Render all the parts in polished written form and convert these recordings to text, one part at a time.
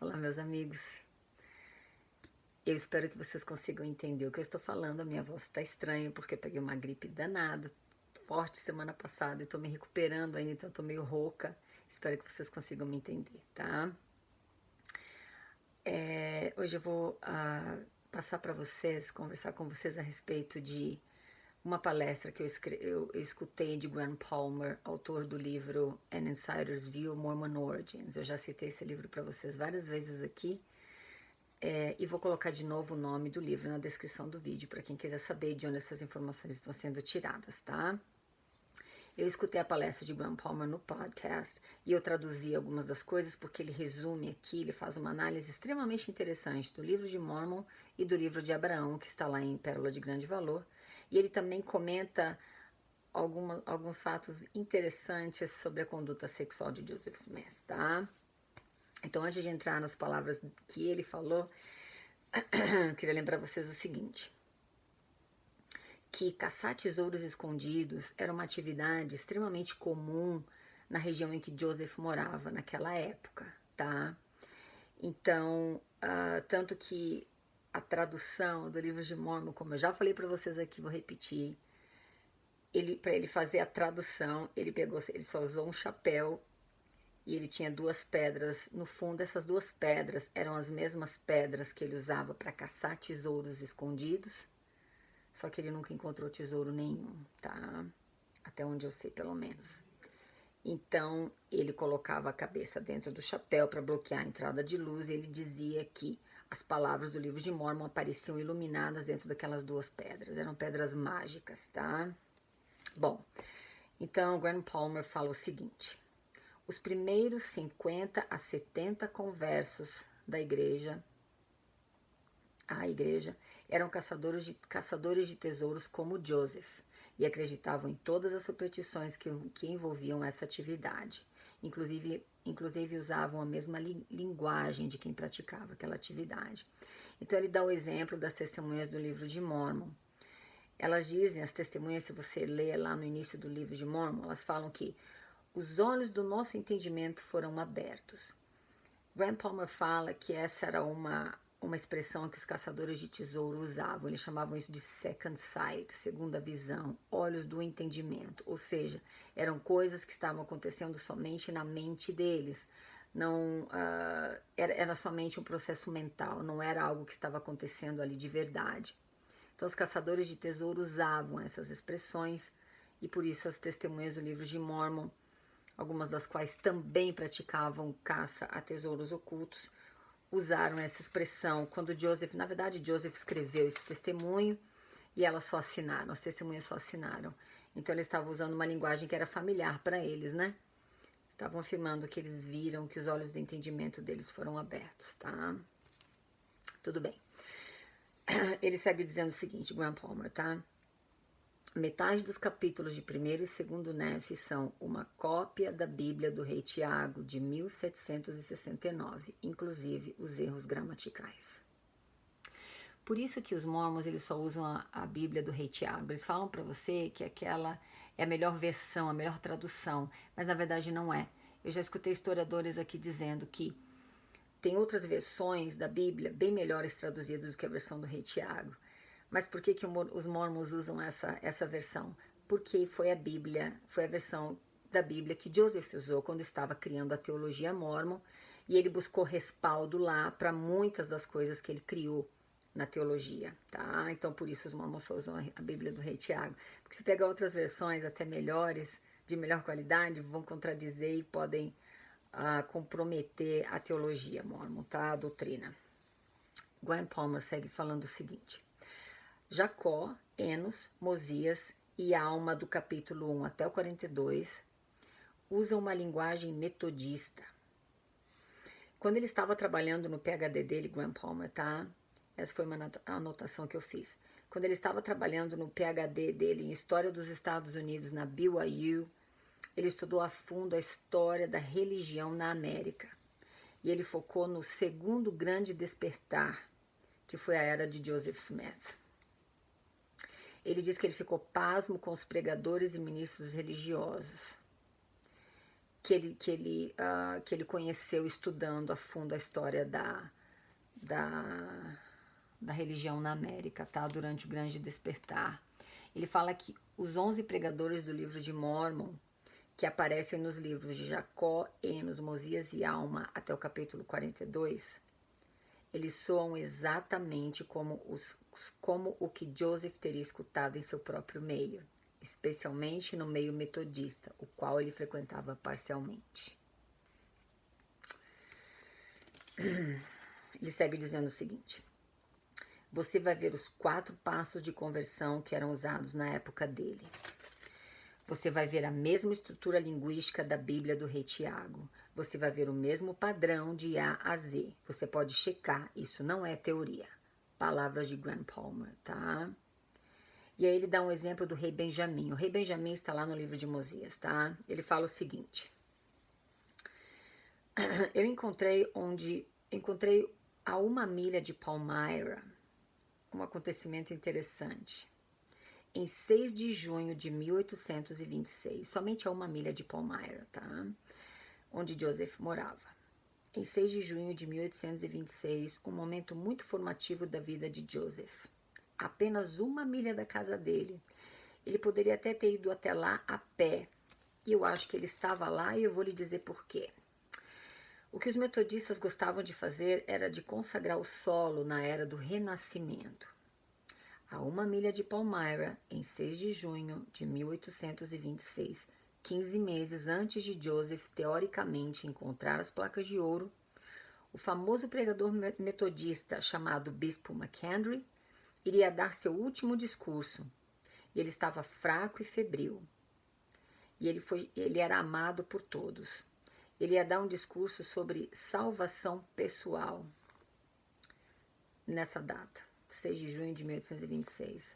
Olá, meus amigos. Eu espero que vocês consigam entender o que eu estou falando. A minha voz está estranha porque eu peguei uma gripe danada, forte semana passada e estou me recuperando ainda, então estou meio rouca. Espero que vocês consigam me entender, tá? Hoje eu vou passar para vocês, conversar com vocês a respeito de uma palestra que eu escutei de Graham Palmer, autor do livro An Insider's View, Mormon Origins. Eu já citei esse livro para vocês várias vezes aqui. E vou colocar de novo o nome do livro na descrição do vídeo para quem quiser saber de onde essas informações estão sendo tiradas, tá? Eu escutei a palestra de Graham Palmer no podcast e eu traduzi algumas das coisas porque ele resume aqui, ele faz uma análise extremamente interessante do livro de Mormon e do livro de Abraão, que está lá em Pérola de Grande Valor. E ele também comenta alguns fatos interessantes sobre a conduta sexual de Joseph Smith, tá? Então, antes de entrar nas palavras que ele falou, eu queria lembrar vocês o seguinte, que caçar tesouros escondidos era uma atividade extremamente comum na região em que Joseph morava naquela época, tá? Então, tanto que a tradução do livro de Mormon, como eu já falei para vocês aqui, vou repetir, para ele fazer a tradução, ele só usou um chapéu e ele tinha duas pedras. No fundo, essas duas pedras eram as mesmas pedras que ele usava para caçar tesouros escondidos, só que ele nunca encontrou tesouro nenhum, tá? Até onde eu sei, pelo menos. Então, ele colocava a cabeça dentro do chapéu para bloquear a entrada de luz e ele dizia que as palavras do livro de Mormon apareciam iluminadas dentro daquelas duas pedras. Eram pedras mágicas, tá? Bom, então Graham Palmer fala o seguinte: os primeiros 50 a 70 conversos da igreja, a igreja, eram caçadores de tesouros como Joseph e acreditavam em todas as superstições que envolviam essa atividade. Inclusive usavam a mesma linguagem de quem praticava aquela atividade. Então ele dá o exemplo das testemunhas do livro de Mormon. Elas dizem, as testemunhas, se você ler lá no início do livro de Mormon, elas falam que os olhos do nosso entendimento foram abertos. Graham Palmer fala que essa era uma expressão que os caçadores de tesouro usavam. Eles chamavam isso de second sight, segunda visão, olhos do entendimento. Ou seja, eram coisas que estavam acontecendo somente na mente deles. Não era somente um processo mental, não era algo que estava acontecendo ali de verdade. Então, os caçadores de tesouro usavam essas expressões e por isso as testemunhas do livro de Mormon, algumas das quais também praticavam caça a tesouros ocultos, usaram essa expressão quando Joseph, na verdade Joseph escreveu esse testemunho e elas só assinaram, as testemunhas só assinaram. Então eles estavam usando uma linguagem que era familiar para eles, né? Estavam afirmando que eles viram que os olhos do entendimento deles foram abertos, tá? Tudo bem. Ele segue dizendo o seguinte, Graham Palmer, tá? Metade dos capítulos de 1º e 2º Nefe são uma cópia da Bíblia do Rei Tiago, de 1769, inclusive os erros gramaticais. Por isso que os mormons eles só usam a Bíblia do Rei Tiago. Eles falam para você que aquela é a melhor versão, a melhor tradução, mas na verdade não é. Eu já escutei historiadores aqui dizendo que tem outras versões da Bíblia bem melhores traduzidas do que a versão do Rei Tiago. Mas por que os mormons usam essa versão? Porque foi a versão da Bíblia que Joseph usou quando estava criando a teologia mormon e ele buscou respaldo lá para muitas das coisas que ele criou na teologia, tá? Então por isso os mormons só usam a Bíblia do Rei Tiago. Porque se pegar outras versões até melhores, de melhor qualidade, vão contradizer e podem comprometer a teologia mormon, tá? A doutrina. Graham Palmer segue falando o seguinte: Jacó, Enos, Mosias e a alma do capítulo 1 até o 42 usam uma linguagem metodista. Quando ele estava trabalhando no PhD dele, Graham Palmer, tá? Essa foi uma anotação que eu fiz. Quando ele estava trabalhando no PhD dele em História dos Estados Unidos na BYU, ele estudou a fundo a história da religião na América. E ele focou no segundo grande despertar, que foi a era de Joseph Smith. Ele diz que ele ficou pasmo com os pregadores e ministros religiosos. que ele conheceu estudando a fundo a história da religião na América, tá? Durante o Grande Despertar. Ele fala que os 11 pregadores do livro de Mórmon, que aparecem nos livros de Jacó, Enos, Mosias e Alma até o capítulo 42, eles soam exatamente como o que Joseph teria escutado em seu próprio meio, especialmente no meio metodista, o qual ele frequentava parcialmente. Ele segue dizendo o seguinte: você vai ver os 4 passos de conversão que eram usados na época dele. Você vai ver a mesma estrutura linguística da Bíblia do rei Tiago. Você vai ver o mesmo padrão de A a Z. Você pode checar, isso não é teoria. Palavras de Graham Palmer, tá? E aí ele dá um exemplo do rei Benjamim. O rei Benjamim está lá no livro de Mosias, tá? Ele fala o seguinte: eu encontrei a 1 milha de Palmyra um acontecimento interessante. Em 6 de junho de 1826, somente a 1 milha de Palmyra, tá? Onde Joseph morava. Em 6 de junho de 1826, um momento muito formativo da vida de Joseph. Apenas 1 milha da casa dele. Ele poderia até ter ido até lá a pé. E eu acho que ele estava lá e eu vou lhe dizer por quê. O que os metodistas gostavam de fazer era de consagrar o solo na era do Renascimento. A 1 milha de Palmyra, em 6 de junho de 1826, 15 meses antes de Joseph teoricamente encontrar as placas de ouro, o famoso pregador metodista chamado Bispo McKendree iria dar seu último discurso. E ele estava fraco e febril. E ele era amado por todos. Ele ia dar um discurso sobre salvação pessoal nessa data, 6 de junho de 1826.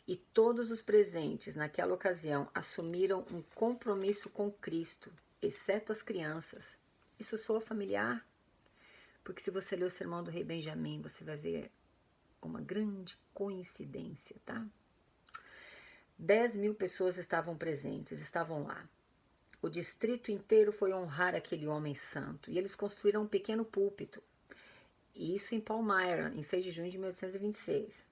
E todos os presentes naquela ocasião assumiram um compromisso com Cristo, exceto as crianças. Isso soa familiar? Porque se você ler o sermão do rei Benjamim, você vai ver uma grande coincidência, tá? 10.000 pessoas estavam presentes, estavam lá. O distrito inteiro foi honrar aquele homem santo, e eles construíram um pequeno púlpito. Isso em Palmyra, em 6 de junho de 1826.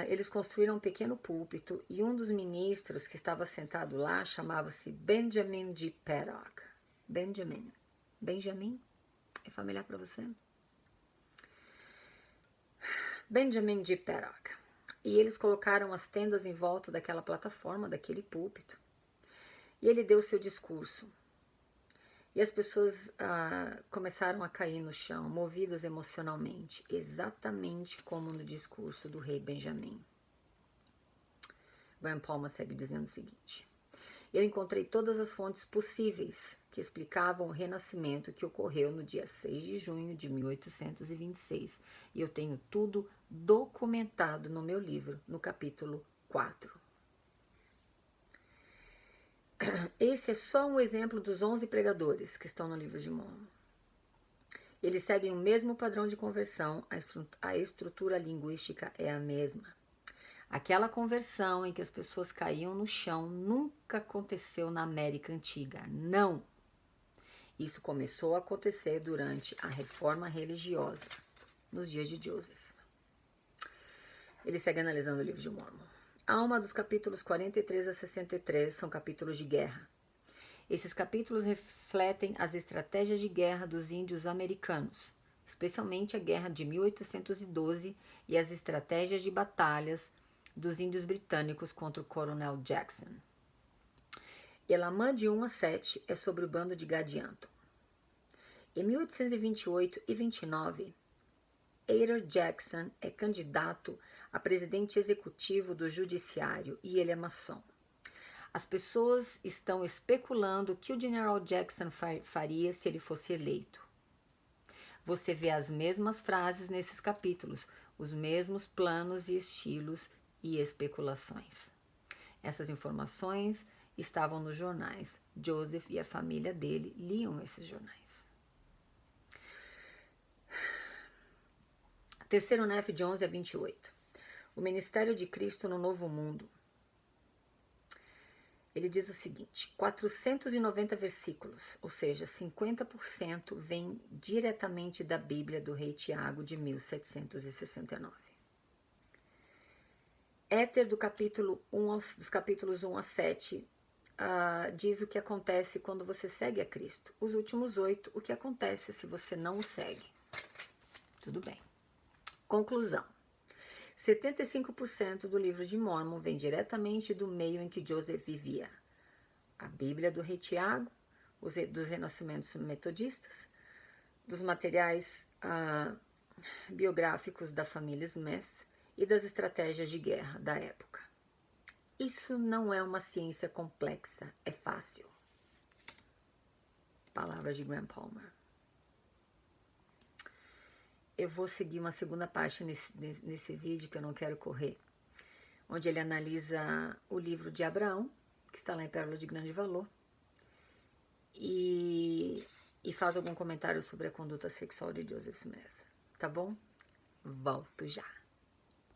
Eles construíram um pequeno púlpito e um dos ministros que estava sentado lá chamava-se Benjamin G. Paddock. Benjamin? É familiar para você? Benjamin G. Paddock. E eles colocaram as tendas em volta daquela plataforma, daquele púlpito. E ele deu seu discurso. E as pessoas começaram a cair no chão, movidas emocionalmente, exatamente como no discurso do rei Benjamim. Graham Palmer segue dizendo o seguinte: eu encontrei todas as fontes possíveis que explicavam o renascimento que ocorreu no dia 6 de junho de 1826. E eu tenho tudo documentado no meu livro, no capítulo 4. Esse é só um exemplo dos 11 pregadores que estão no livro de Mórmon. Eles seguem o mesmo padrão de conversão, a estrutura linguística é a mesma. Aquela conversão em que as pessoas caíam no chão nunca aconteceu na América Antiga, não. Isso começou a acontecer durante a reforma religiosa, nos dias de Joseph. Ele segue analisando o livro de Mórmon. A alma dos capítulos 43 a 63 são capítulos de guerra. Esses capítulos refletem as estratégias de guerra dos índios americanos, especialmente a guerra de 1812 e as estratégias de batalhas dos índios britânicos contra o coronel Jackson. Elamã de 1 a 7 é sobre o bando de Gadianton. Em 1828 e 29, Andrew Jackson é candidato a presidente executivo do judiciário e ele é maçom. As pessoas estão especulando o que o General Jackson faria se ele fosse eleito. Você vê as mesmas frases nesses capítulos, os mesmos planos e estilos e especulações. Essas informações estavam nos jornais. Joseph e a família dele liam esses jornais. Terceiro Nef de 11 a 28. O ministério de Cristo no Novo Mundo. Ele diz o seguinte: 490 versículos, ou seja, 50% vem diretamente da Bíblia do rei Tiago de 1769. Éter dos capítulos 1 a 7 diz o que acontece quando você segue a Cristo. Os últimos 8, o que acontece se você não o segue. Tudo bem. Conclusão. 75% do livro de Mórmon vem diretamente do meio em que Joseph vivia. A Bíblia do rei Tiago, dos renascimentos metodistas, dos materiais biográficos da família Smith e das estratégias de guerra da época. Isso não é uma ciência complexa, é fácil. Palavras de Graham Palmer. Eu vou seguir uma segunda parte nesse vídeo que eu não quero correr, onde ele analisa o livro de Abraão, que está lá em Pérola de Grande Valor, e faz algum comentário sobre a conduta sexual de Joseph Smith. Tá bom? Volto já.